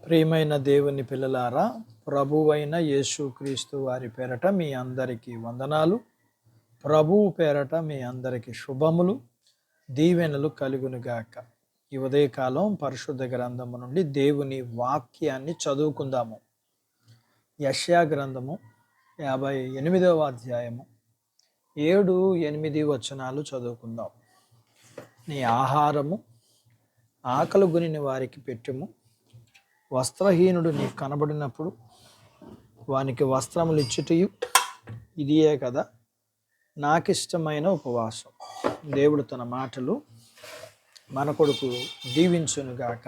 ప్రియమైన దేవుని పిల్లలారా, ప్రభువైన యేసుక్రీస్తు వారి పేరట మీ అందరికీ వందనాలు. ప్రభువు పేరట మీ అందరికీ శుభములు, దీవెనలు కలుగునుగాక. ఈ ఉదయకాలం పరిశుద్ధ గ్రంథము నుండి దేవుని వాక్యాన్ని చదువుకుందాము. యెషయా గ్రంథము 58వ అధ్యాయము 7-8 వచనాలు చదువుకుందాం. నీ ఆహారము ఆకలిగొనిన వారికి పెట్టుము, వస్త్రహీనుడు నీకు కనబడినప్పుడు వానికి వస్త్రములు ఇచ్చుటయు ఇదియే కదా నాకిష్టమైన ఉపవాసం. దేవుడు తన మాటలు మన కొడుకు దీవించునుగాక.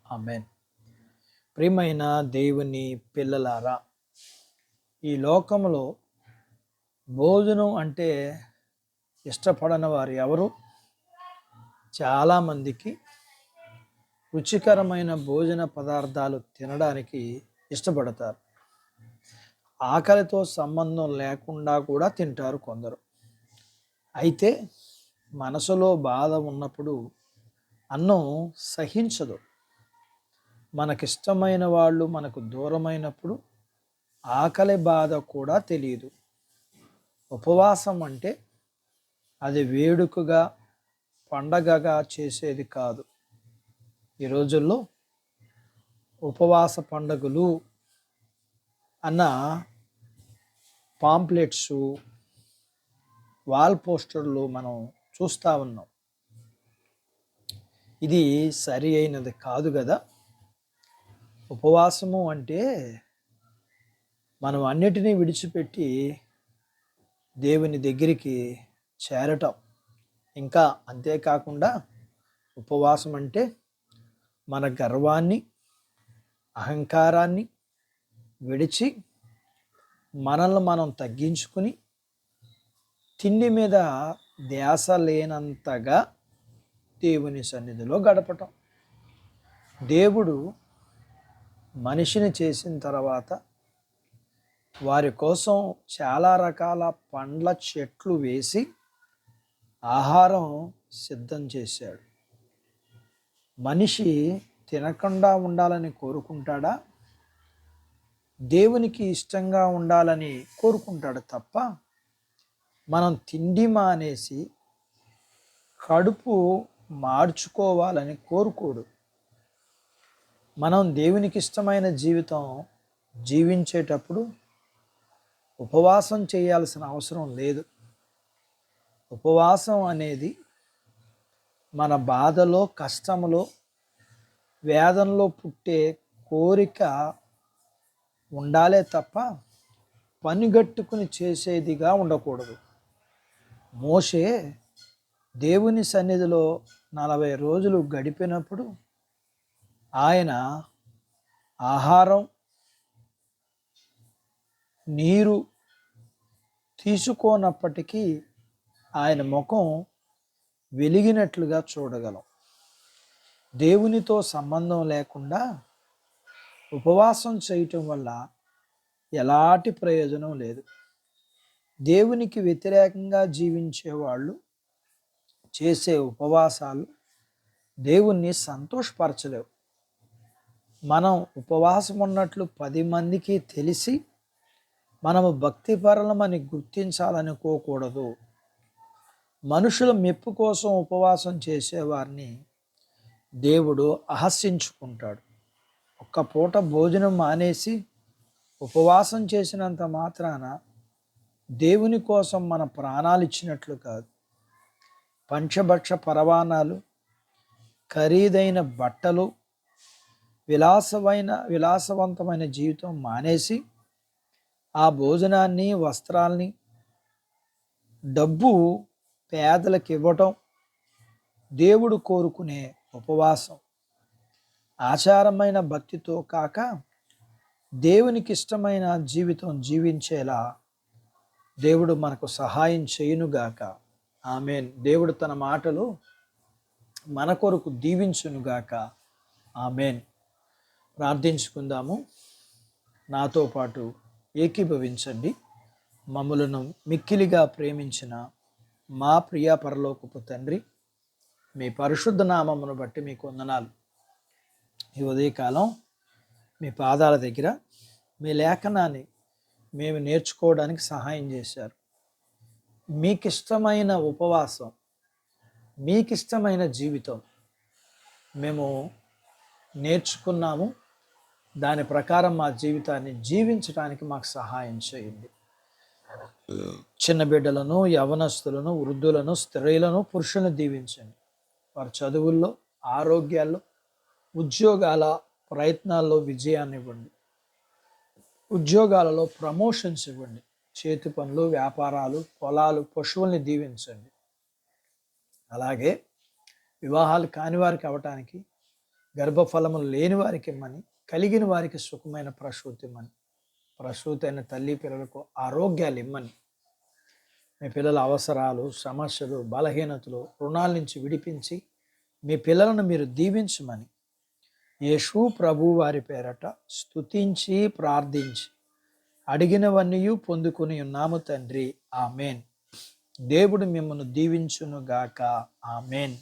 ఆమేన్. ప్రియమైన దేవుని పిల్లలారా, ఈ లోకంలో భోజనం అంటే ఇష్టపడని వారు ఎవరు? చాలామందికి రుచికరమైన భోజన పదార్థాలు తినడానికి ఇష్టపడతారు. ఆకలితో సంబంధం లేకుండా కూడా తింటారు కొందరు. అయితే మనసులో బాధ ఉన్నప్పుడు అన్నం సహించదు. మనకిష్టమైన వాళ్ళు మనకు దూరమైనప్పుడు ఆకలి బాధ కూడా తెలియదు. ఉపవాసం అంటే అది వేడుకగా, పండగగా చేసేది కాదు. ఈ రోజుల్లో ఉపవాస పండుగలు అన్న పాంప్లెట్స్, వాల్ పోస్టర్లు మనం చూస్తూ ఉన్నాం. ఇది సరి అయినది కాదు కదా. ఉపవాసము అంటే మనం అన్నిటినీ విడిచిపెట్టి దేవుని దగ్గరికి చేరటం. ఇంకా అంతేకాకుండా ఉపవాసం అంటే మన గర్వాన్ని, అహంకారాన్ని విడిచి మనల్ని మనం తగ్గించుకుని తిండి మీద ధ్యాస లేనంతగా దేవుని సన్నిధిలో గడపటం. దేవుడు మనిషిని చేసిన తర్వాత వారి కోసం చాలా రకాల పండ్ల చెట్లు వేసి ఆహారం సిద్ధం చేశాడు. మనిషి తినకుండా ఉండాలని కోరుకుంటాడా? దేవునికి ఇష్టంగా ఉండాలని కోరుకుంటాడు తప్ప మనం తిండి మానేసి కడుపు మార్చుకోవాలని కోరుకోడు. మనం దేవునికి ఇష్టమైన జీవితం జీవించేటప్పుడు ఉపవాసం చేయాల్సిన అవసరం లేదు. ఉపవాసం అనేది మన బాధలో, కష్టంలో, వేదనలో పుట్టే కోరిక ఉండాలే తప్ప పనిగట్టుకుని చేసేదిగా ఉండకూడదు. మోషే దేవుని సన్నిధిలో 40 రోజులు గడిపినప్పుడు ఆయన ఆహారం, నీరు తీసుకోనప్పటికీ ఆయన ముఖం వెలిగినట్లుగా చూడగలం. దేవునితో సంబంధం లేకుండా ఉపవాసం చేయటం వల్ల ఎలాంటి ప్రయోజనం లేదు. దేవునికి వ్యతిరేకంగా జీవించే వాళ్ళు చేసే ఉపవాసాలు దేవుణ్ణి సంతోషపరచలేవు. మనం ఉపవాసం ఉన్నట్లు 10 మందికి తెలిసి మనము భక్తిపరులమని గుర్తించాలనుకోకూడదు. మనుషుల మెప్పు కోసం ఉపవాసం చేసేవారిని దేవుడు అహస్యించుకుంటాడు. ఒక్క పూట భోజనం మానేసి ఉపవాసం చేసినంత మాత్రాన దేవుని కోసం మన ప్రాణాలు ఇచ్చినట్లు కాదు. పంచభక్ష పరవాణాలు, ఖరీదైన బట్టలు, విలాసవంతమైన జీవితం మానేసి ఆ భోజనాన్ని, వస్త్రాల్ని, డబ్బు పేదలకు ఇవ్వటం దేవుడు కోరుకునే ఉపవాసం. ఆచారమైన భక్తితో కాక దేవునికి ఇష్టమైన జీవితం జీవించేలా దేవుడు మనకు సహాయం చేయునుగాక. ఆమేన్. దేవుడు తన మాటలు మన కొరకు దీవించునుగాక. ఆమేన్. ప్రార్థించుకుందాము. నాతో పాటు ఏకీభవించండి. మమ్ములను మిక్కిలిగా ప్రేమించిన మా ప్రియ పరలోకపు తండ్రి, మీ పరిశుద్ధ నామమును బట్టి మీకు వందనాలు. ఈ ఉదయకాలం మీ పాదాల దగ్గర మీ లేఖనాన్ని మేము నేర్చుకోవడానికి సహాయం చేశారు. మీకిష్టమైన ఉపవాసం, మీకిష్టమైన జీవితం మేము నేర్చుకున్నాము. దాని ప్రకారం మా జీవితాన్ని జీవించడానికి మాకు సహాయం చేయండి. చిన్న బిడ్డలను, యవనస్తులను, వృద్ధులను, స్త్రీలను, పురుషులను దీవించండి. వారి చదువుల్లో, ఆరోగ్యాల్లో, ఉద్యోగాల ప్రయత్నాల్లో విజయాన్ని ఇవ్వండి. ఉద్యోగాలలో ప్రమోషన్స్ ఇవ్వండి. చేతి పనులు, వ్యాపారాలు, పొలాలు, పశువుల్ని దీవించండి. అలాగే వివాహాలు కాని వారికి అవ్వటానికి, గర్భఫలములు లేని వారికి ఇమ్మని, కలిగిన వారికి సుఖమైన ప్రసూతి ఇమ్మని, ప్రసూతి అయిన తల్లి పిల్లలకు ఆరోగ్యాలు ఇమ్మని, మీ పిల్లల అవసరాలు, సమస్యలు, బలహీనతలు, రుణాల నుంచి విడిపించి మీ పిల్లలను మీరు దీవించమని యేసు ప్రభు వారి పేరట స్తుతించి ప్రార్థించి అడిగినవన్నీ పొందుకుని ఉన్నాము తండ్రి. ఆమెన్. దేవుడు మిమ్మల్ని దీవించునుగాక. ఆమెన్.